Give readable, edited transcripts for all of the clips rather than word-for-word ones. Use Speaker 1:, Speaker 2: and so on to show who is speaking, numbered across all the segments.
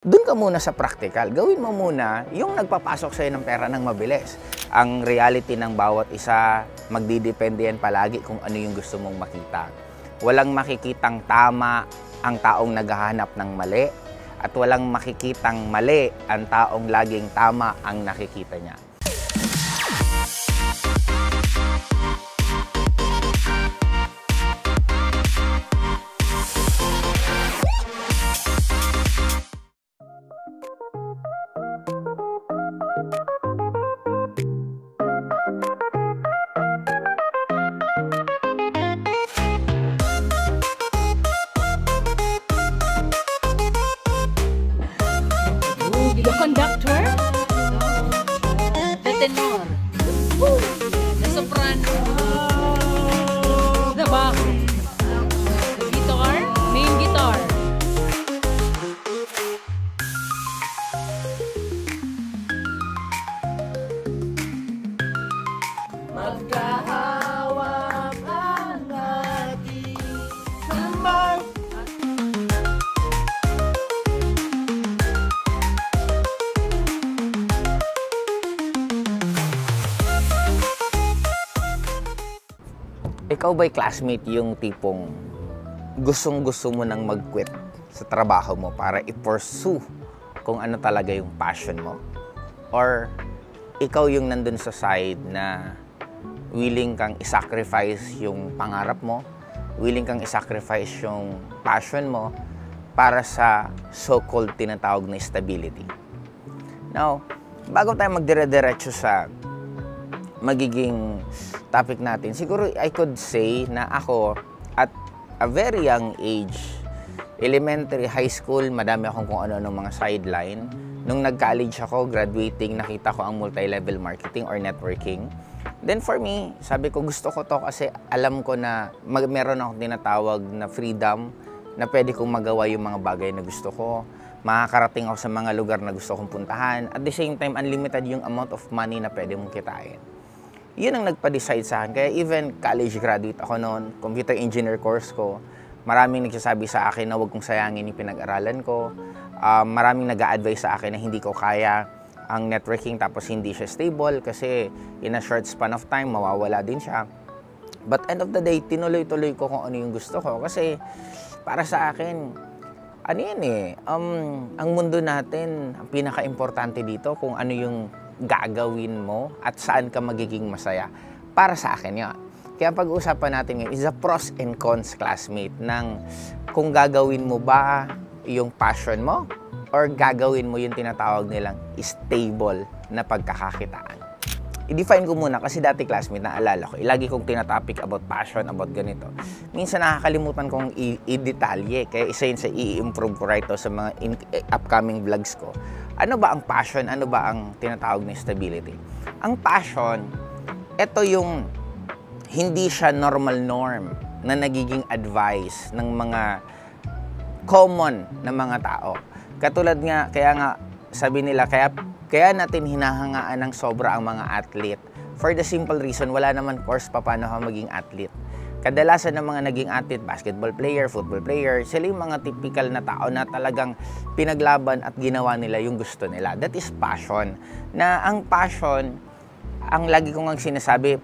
Speaker 1: Doon ka muna sa practical. Gawin mo muna yung nagpapasok sa'yo ng pera ng mabilis. Ang reality ng bawat isa, magdidepende yan palagi kung ano yung gusto mong makita. Walang makikitang tama ang taong naghahanap ng mali at walang makikitang mali ang taong laging tama ang nakikita niya.
Speaker 2: The conductor, the tenor, the soprano, the bass, the guitar, main guitar. Magkahawak ang ating sambal.
Speaker 1: Ikaw ba'y classmate yung tipong gustong-gusto mo nang mag-quit sa trabaho mo para i-pursue kung ano talaga yung passion mo? Or ikaw yung nandun sa side na willing kang i-sacrifice yung pangarap mo, willing kang i-sacrifice yung passion mo para sa so-called tinatawag na stability? Now, bago tayo magdire-diretso sa magiging topic natin, siguro I could say na ako at a very young age, elementary, high school, madami akong kung ano-ano mga sideline. Nung nag-college ako, graduating, nakita ko ang multi-level marketing or networking. Then for me, sabi ko gusto ko to kasi alam ko na meron akong tinatawag na freedom na pwede kong magawa yung mga bagay na gusto ko. Makakarating ako sa mga lugar na gusto kong puntahan. At the same time, unlimited yung amount of money na pwede mong kitain. Yun ang nagpa-decide sa akin. Kaya even college graduate ako noon, computer engineer course ko, maraming nagsasabi sa akin na huwag kong sayangin yung pinag-aralan ko. Maraming nag-a-advise sa akin na hindi ko kaya ang networking tapos hindi siya stable kasi in a short span of time, mawawala din siya. But end of the day, tinuloy-tuloy ko kung ano yung gusto ko. Kasi para sa akin, ano yan ang mundo natin, ang pinaka-importante dito kung ano yung gagawin mo at saan ka magiging masaya. Para sa akin yun. Kaya pag-uusapan natin ngayon is the pros and cons, classmate, ng kung gagawin mo ba yung passion mo or gagawin mo yung tinatawag nilang stable na pagkakakitaan. I-define ko muna kasi dati, classmate, naalala ko, lagi kong tinatopic about passion, about ganito. Minsan nakakalimutan kong i-detalye, kaya isa yun sa i-improve ko right sa mga upcoming vlogs ko. Ano ba ang passion? Ano ba ang tinatawag na stability? Ang passion, ito yung hindi siya normal norm na nagiging advice ng mga common na mga tao. Katulad nga, kaya nga sabi nila, kaya natin hinahangaan ng sobra ang mga athlete. For the simple reason, wala naman course pa paano ka maging athlete. Kadalasan ng mga naging athlete, basketball player, football player, sila yung mga typical na tao na talagang pinaglaban at ginawa nila yung gusto nila. That is passion. Na ang passion, ang lagi kong sinasabi,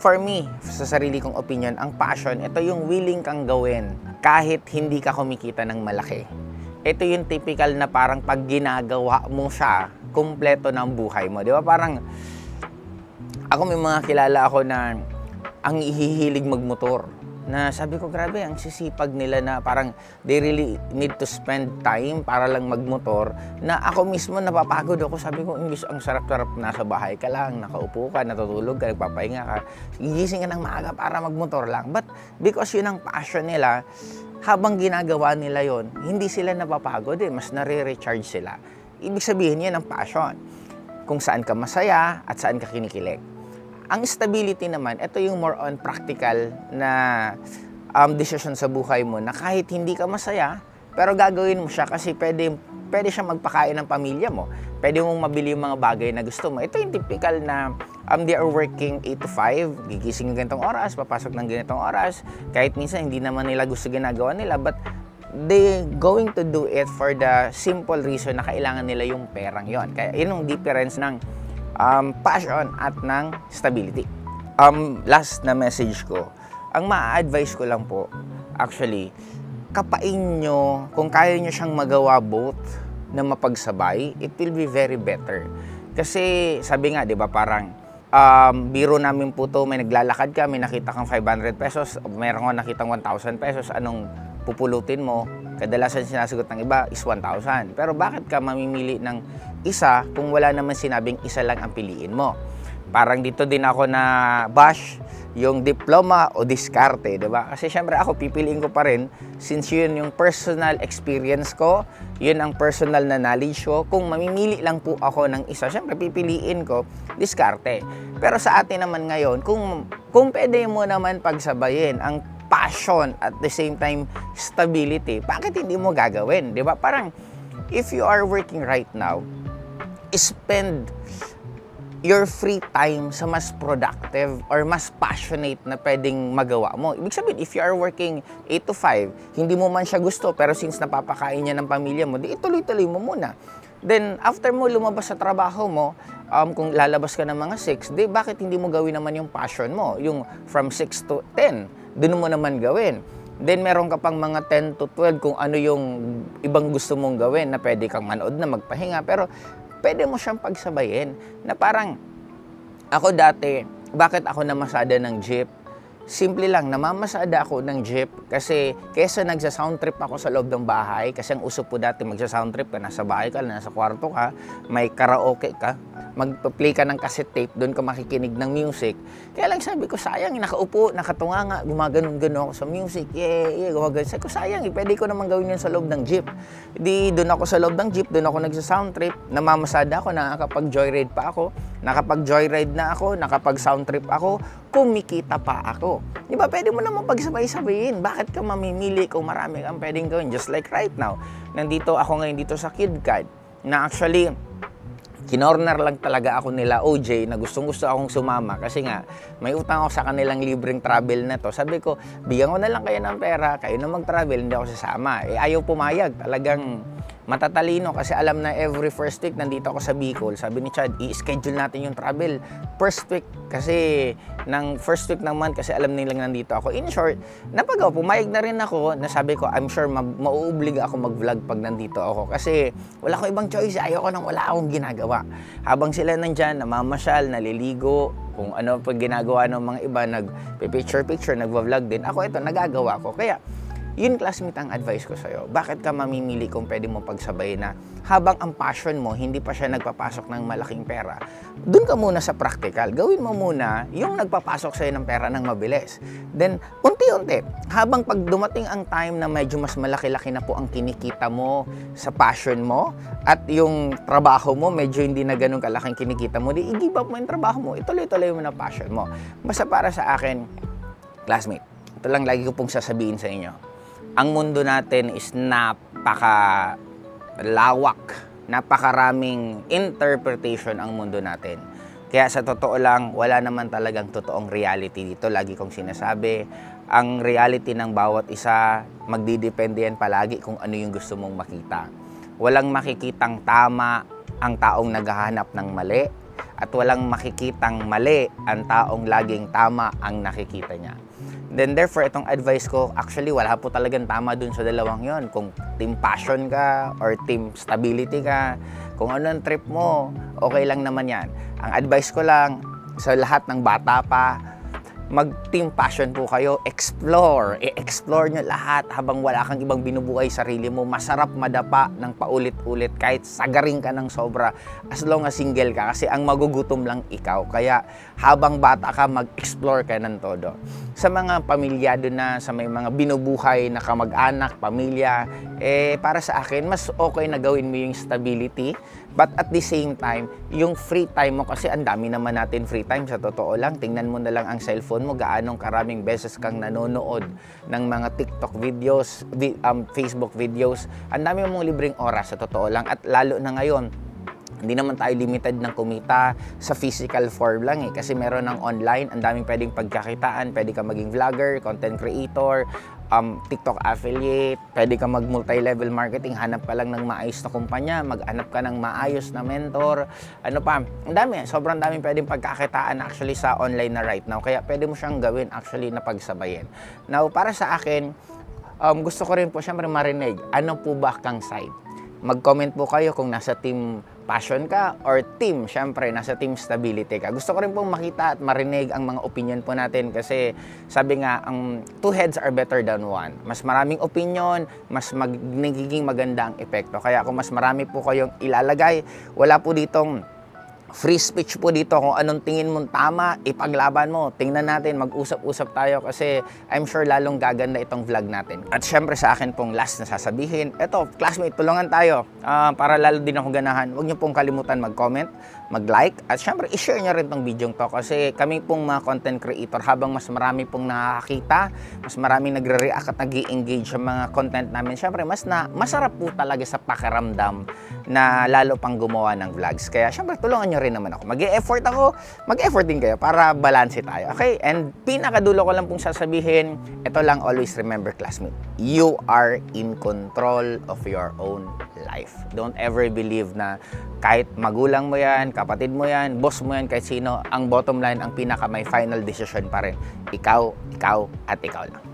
Speaker 1: for me, sa sarili kong opinion, ang passion, ito yung willing kang gawin kahit hindi ka kumikita ng malaki. Ito yung typical na parang pag ginagawa mo siya, kumpleto ng buhay mo. Di ba? Parang, ako may mga kilala ako na ang ihihilig magmotor. Na sabi ko, grabe, ang sisipag nila na parang they really need to spend time para lang magmotor. Na ako mismo napapagod ako. Sabi ko, ang sarap-sarap nasa bahay ka lang, nakaupo ka, natutulog ka, nagpapahinga ka. Gigising ka ng maaga para magmotor lang. But because yun ang passion nila, habang ginagawa nila yon, hindi sila napapagod mas nare-recharge sila. Ibig sabihin yan ang passion. Kung saan ka masaya at saan ka kinikilig. Ang stability naman, ito yung more on practical na decision sa buhay mo na kahit hindi ka masaya, pero gagawin mo siya kasi pwede siya magpakain ng pamilya mo. Pwede mong mabili yung mga bagay na gusto mo. Ito yung typical na they are working 8 to 5, gigising ng ganitong oras, papasok ng ganitong oras. Kahit minsan hindi naman nila gusto ginagawa nila, but they going to do it for the simple reason na kailangan nila yung perang yon. Kaya yun yung difference ng passion at ng stability. Last na message ko, ang ma-advise ko lang po, actually, kapain nyo, kung kaya nyo siyang magawa both na mapagsabay, it will be very better. Kasi sabi nga, di ba, parang biro namin po to, may naglalakad ka, may nakita kang 500 pesos, meron ko nakitang 1,000 pesos, anong pupulutin mo? Kadalasan sinasagot ng iba is 1,000. Pero bakit ka mamimili ng isa kung wala naman sinabing isa lang ang piliin mo? Parang dito din ako na bash yung diploma o diskarte, di ba? Kasi syempre ako pipiliin ko pa rin since yun yung personal experience ko, yun ang personal na knowledge ko. Kung mamimili lang po ako ng isa, syempre pipiliin ko diskarte. Pero sa atin naman ngayon, kung pwede mo naman pagsabayin ang passion at the same time stability, bakit hindi mo gagawin? Di ba? Parang if you are working right now, spend your free time sa mas productive or mas passionate na pwedeng magawa mo. Ibig sabihin, if you are working 8 to 5, hindi mo man siya gusto, pero since napapakain niya ng pamilya mo, di ituloy-tuloy mo muna. Then, after mo lumabas sa trabaho mo, kung lalabas ka ng mga 6, di bakit hindi mo gawin naman yung passion mo? Yung from 6 to 10, dun mo naman gawin. Then, meron ka pang mga 10 to 12 kung ano yung ibang gusto mong gawin na pwede kang manood na magpahinga. Pero, pwede mo siyang pagsabayin na parang ako dati, bakit ako namasada ng jeep? Simple lang, namamasada ako ng jeep kasi kesa nagsa-sound trip ako sa loob ng bahay, kasi ang uso po dati magsa-sound trip ka, nasa bahay ka, nasa kwarto ka, may karaoke ka, magpa-play ka ng cassette tape, doon ka makikinig ng music. Kaya lang sabi ko, sayang, nakaupo, nakatunganga, gumaganon-ganon ako sa music, gumaganon. Sabi ko, sayang, pwede ko naman gawin yun sa loob ng jeep. Di, doon ako sa loob ng jeep, doon ako nagsa-sound trip, namamasada ako, nakakapag-joyride pa ako, nakapag-joyride na ako, nakapag-sound trip ako, kumikita pa ako. Di ba, pwede mo naman pagsabay-sabayin. Bakit ka mamimili kung marami kang pwedeng gawin? Just like right now, nandito ako ngayon dito sa KidCard, na actually, kinorner lang talaga ako nila OJ na gustong-gusto akong sumama kasi nga may utang ako sa kanilang libreng travel na to. Sabi ko, bigyan ko na lang kayo ng pera, kayo na mag-travel, hindi ako sasama. Ayaw pumayag, talagang matatalino kasi alam na every first week nandito ako sa Bicol. Sabi ni Chad, i-schedule natin yung travel first week kasi ng first week ng month kasi alam nilang nandito ako. In short, napagaw, pumayag na rin ako na sabi ko, I'm sure mauubliga ako mag-vlog pag nandito ako kasi wala ko ibang choice. Ayaw ko nang wala akong ginagawa. Habang sila nandyan, namamasyal, naliligo, kung ano pag ginagawa ng mga iba, nag-picture-picture, nag-vlog din. Ako ito, nagagawa ko. Kaya, yun, classmate, ang advice ko sa'yo. Bakit ka mamimili kung pwede mo pagsabay na habang ang passion mo, hindi pa siya nagpapasok ng malaking pera, dun ka muna sa practical. Gawin mo muna yung nagpapasok sa'yo ng pera ng mabilis. Then, unti-unti, habang pag dumating ang time na medyo mas malaki-laki na po ang kinikita mo sa passion mo at yung trabaho mo, medyo hindi na ganun kalaking kinikita mo, di i-give up mo yung trabaho mo, ituloy-tuloy mo na passion mo. Basta para sa akin, classmate, ito lang lagi ko pong sasabihin sa inyo. Ang mundo natin is napakalawak, napakaraming interpretation ang mundo natin. Kaya sa totoo lang, wala naman talagang totoong reality dito. Lagi kong sinasabi, ang reality ng bawat isa, magdidepende yan palagi kung ano yung gusto mong makita. Walang makikitang tama ang taong naghahanap ng mali, at walang makikitang mali ang taong laging tama ang nakikita niya. Then therefore, itong advice ko, actually wala po talagang tama dun sa dalawang yon. Kung team passion ka or team stability ka, kung ano ang trip mo, okay lang naman yan. Ang advice ko lang sa lahat ng bata pa, mag-team passion po kayo, explore. I-explore nyo lahat habang wala kang ibang binubuhay sarili mo. Masarap madapa ng paulit-ulit kahit sagaring ka ng sobra as long as single ka kasi ang magugutom lang ikaw. Kaya habang bata ka, mag-explore ka ng todo. Sa mga pamilyado na, sa may mga binubuhay na kamag-anak, pamilya, para sa akin, mas okay na gawin mo yung stability. But at the same time, yung free time mo, kasi ang dami naman natin free time, sa totoo lang. Tingnan mo na lang ang cellphone mo, gaanong karaming beses kang nanonood ng mga TikTok videos, Facebook videos. Ang dami mong libreng oras, sa totoo lang. At lalo na ngayon, Hindi naman tayo limited ng kumita sa physical form lang eh. Kasi meron ng online, ang daming pwedeng pagkakitaan. Pwede ka maging vlogger, content creator, TikTok affiliate, pwede ka mag multi-level marketing, hanap ka lang ng maayos na kumpanya, maghanap ka ng maayos na mentor, ano pa, ang dami, sobrang daming pwedeng pagkakitaan actually sa online na right now. Kaya pwede mo siyang gawin actually na pagsabayin. Now, para sa akin, gusto ko rin po siyempre marinig, ano po ba kang side? Mag-comment po kayo kung nasa team passion ka or team, syempre, nasa team stability ka. Gusto ko rin pong makita at marinig ang mga opinion po natin kasi sabi nga, ang two heads are better than one. Mas maraming opinion, mas nagiging maganda ang epekto. Kaya kung mas marami po kayong ilalagay, wala po ditong free speech po dito. Kung anong tingin mong tama, ipaglaban mo. Tingnan natin, mag-usap-usap tayo kasi I'm sure lalong gaganda itong vlog natin. At syempre sa akin pong last na sasabihin, eto, classmate, tulungan tayo para lalo din ako ganahan. Huwag niyo pong kalimutan mag-comment, mag-like, at syempre i-share niyo rin tong video to kasi kami pong mga content creator, habang mas marami pong nakakita, mas maraming nagre-react at nag-i-engage sa mga content namin, syempre masarap po talaga sa pakiramdam na lalo pang gumawa ng vlogs. Kaya syempre tulungan niyo rin naman ako. Mag-e-effort ako, mag-effort din kayo para balanse tayo. Okay? And pinakadulo ko lang pong sasabihin, ito lang, always remember, classmate, you are in control of your own life. Don't ever believe na kahit magulang mo yan, kapatid mo yan, boss mo yan, kahit sino, ang bottom line, ang pinaka may final decision pa rin, ikaw, at ikaw lang.